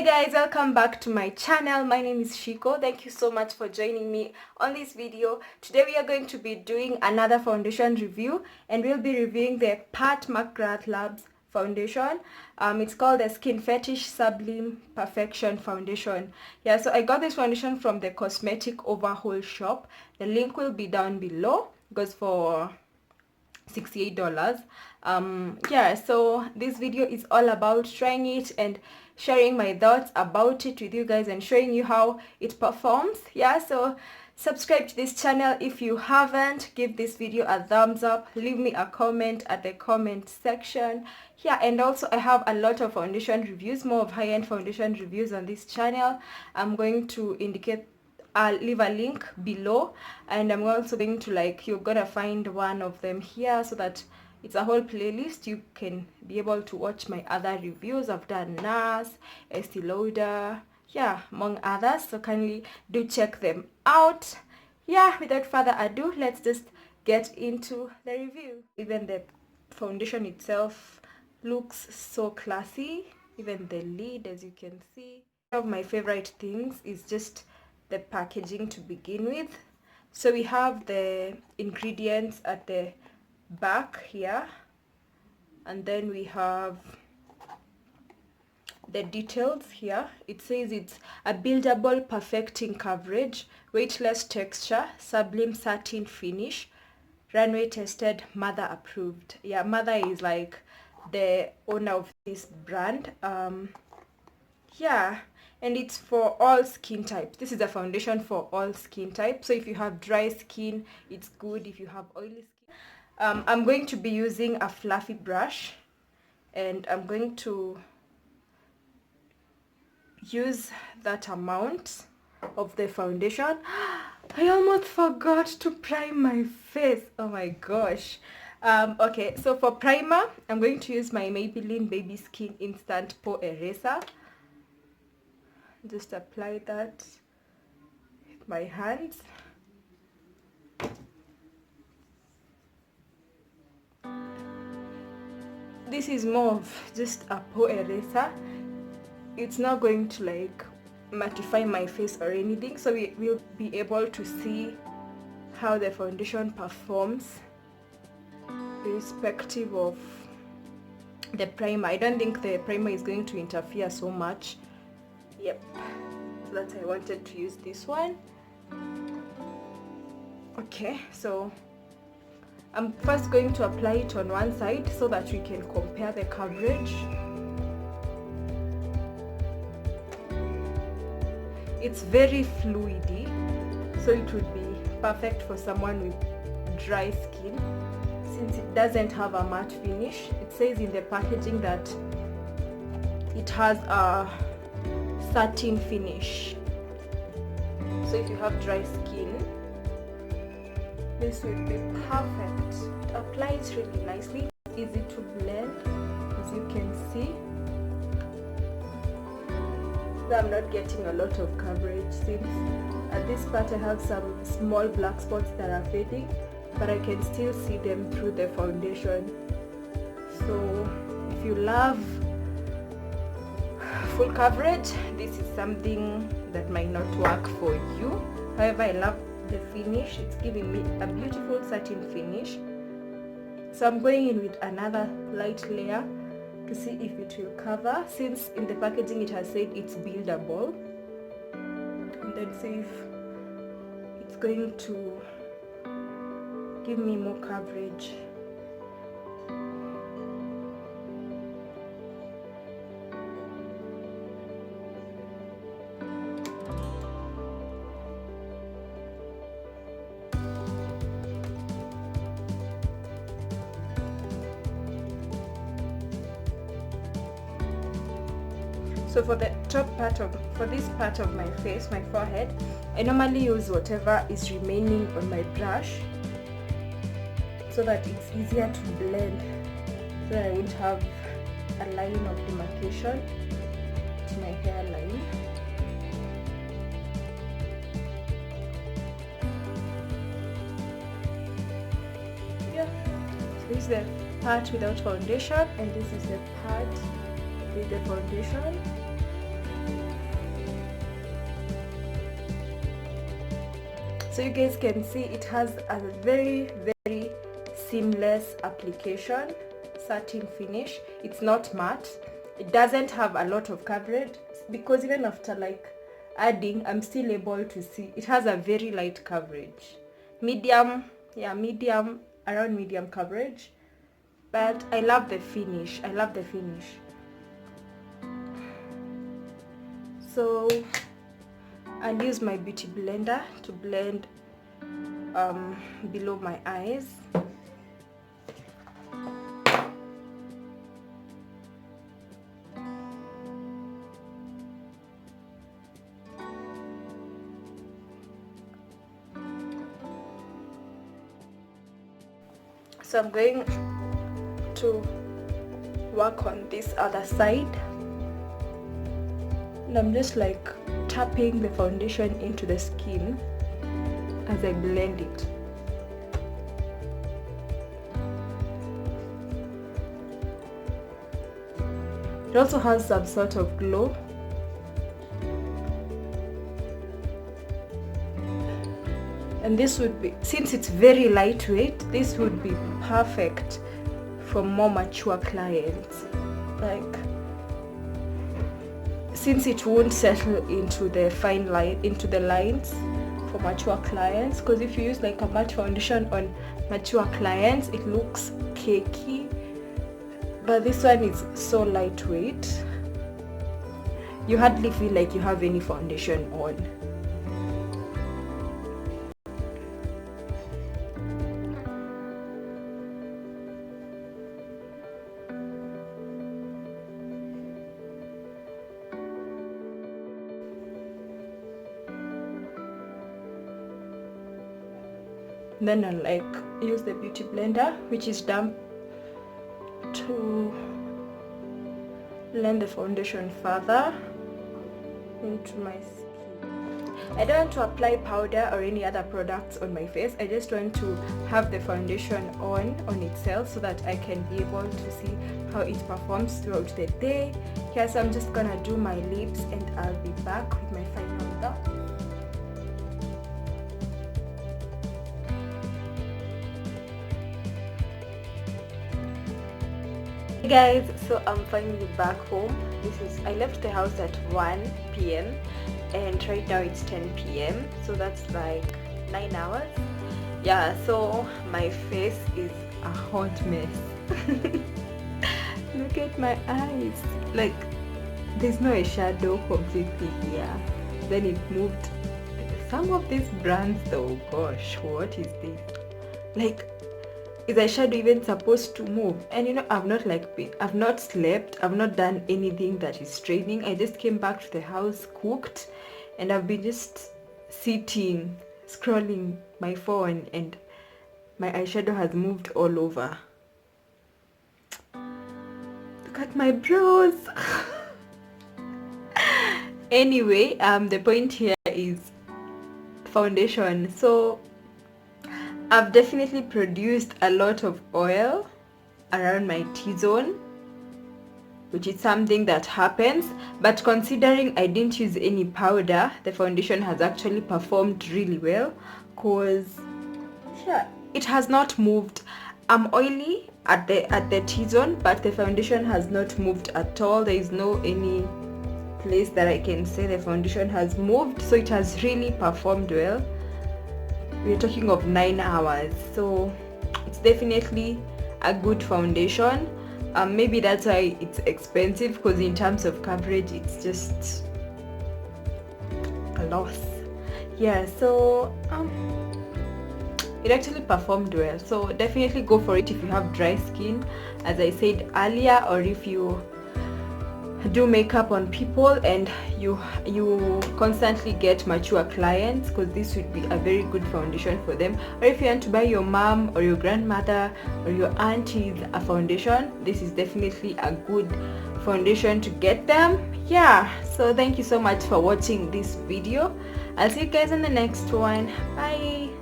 guys, welcome back to my channel. My name is Shiko. Thank you so much for joining me on this video. Today we are going to be doing another foundation review, and we'll be reviewing the Mcgrath Labs foundation. It's called the Skin Fetish Sublime Perfection Foundation. Yeah, so I got this foundation from the cosmetic overhaul shop. The link will be down below. It goes for $68. Yeah, so this video is all about trying it and sharing my thoughts about it with you guys and showing you how it performs. Yeah, so subscribe to this channel if you haven't. Give this video a thumbs up, leave me a comment at the comment section. Yeah, and also I have a lot of foundation reviews, more of high-end foundation reviews on this channel. I'm going to indicate, I'll leave a link below, and I'm also going to you're gonna find one of them here so that it's a whole playlist. You can be able to watch my other reviews. I've done NARS, Estee Lauder, yeah, among others, so kindly do check them out. Yeah, without further ado, let's just get into the review. Even the foundation itself looks so classy, even the lid, as you can see. One of my favorite things is just the packaging to begin with. So we have the ingredients at the back here, and then we have the details here. It says it's a buildable, perfecting coverage, weightless texture, sublime satin finish, runway tested, mother approved. Yeah, mother is like the owner of this brand. Yeah, and it's for all skin types. This is a foundation for all skin types. So if you have dry skin, it's good. If you have oily skin, I'm going to be using a fluffy brush, and I'm going to use that amount of the foundation. I almost forgot to prime my face. Oh my gosh. Okay, so for primer, I'm going to use my Maybelline Baby Skin Instant Pore Eraser. Just apply that with my hands. This is more of just a pore eraser. It's not going to mattify my face or anything, so we will be able to see how the foundation performs irrespective of the primer. I don't think the primer is going to interfere so much. Yep, so that's why I wanted to use this one. Okay, so I'm first going to apply it on one side so that we can compare the coverage. It's very fluidy, so it would be perfect for someone with dry skin since it doesn't have a matte finish. It says in the packaging that it has a satin finish. So if you have dry skin, this would be perfect. It applies really nicely, easy to blend, as you can see. So I'm not getting a lot of coverage since at this part I have some small black spots that are fading, but I can still see them through the foundation. So if you love full coverage, this is something that might not work for you. However, I love the finish. It's giving me a beautiful satin finish. So I'm going in with another light layer to see if it will cover, since in the packaging it has said it's buildable, and then see if it's going to give me more coverage. So for the top part for this part of my face, my forehead, I normally use whatever is remaining on my brush so that it's easier to blend, so that I won't have a line of demarcation to my hairline. Yeah, so this is the part without foundation, and this is the part with the foundation. So you guys can see it has a very seamless application, satin finish. It's not matte. It doesn't have a lot of coverage, because even after like adding, I'm still able to see it has a very light coverage, medium, yeah, medium, around medium coverage. But I love the finish. So I'll use my beauty blender to blend below my eyes. So I'm going to work on this other side, and I'm just like tapping the foundation into the skin as I blend it. It also has some sort of glow. And this would be, since it's very lightweight, this would be perfect for more mature clients. Like, since it won't settle into the fine line, into the lines for mature clients, because if you use like a matte foundation on mature clients, it looks cakey. But this one is so lightweight, you hardly feel like you have any foundation on. Then I'll like use the beauty blender, which is damp, to blend the foundation further into my skin. I don't want to apply powder or any other products on my face. I just want to have the foundation on itself, so that I can be able to see how it performs throughout the day. Here, so I'm just gonna do my lips, and I'll be back with my final look. Hey guys, so I'm finally back home. I left the house at 1 p.m. and right now it's 10 p.m. so that's like 9 hours. Yeah, so my face is a hot mess. Look at my eyes, like there's no eyeshadow completely here. Then it moved. Some of these brands though, gosh, what is this? Like, is eyeshadow even supposed to move? And you know, I've not slept, I've not done anything that is straining. I just came back to the house, cooked, and I've been just sitting, scrolling my phone, and my eyeshadow has moved all over. Look at my brows. Anyway, the point here is foundation. So I've definitely produced a lot of oil around my T-zone, which is something that happens, but considering I didn't use any powder, the foundation has actually performed really well, because yeah, it has not moved. I'm oily at the T-zone, but the foundation has not moved at all. There is no any place that I can say the foundation has moved, so it has really performed well. We're talking of 9 hours, so it's definitely a good foundation. Maybe that's why it's expensive, because in terms of coverage it's just a loss. Yeah, so it actually performed well, so definitely go for it if you have dry skin, as I said earlier, or if you do makeup on people and you constantly get mature clients, because this would be a very good foundation for them. Or if you want to buy your mom or your grandmother or your aunties a foundation, this is definitely a good foundation to get them. Yeah, so thank you so much for watching this video. I'll see you guys in the next one. Bye.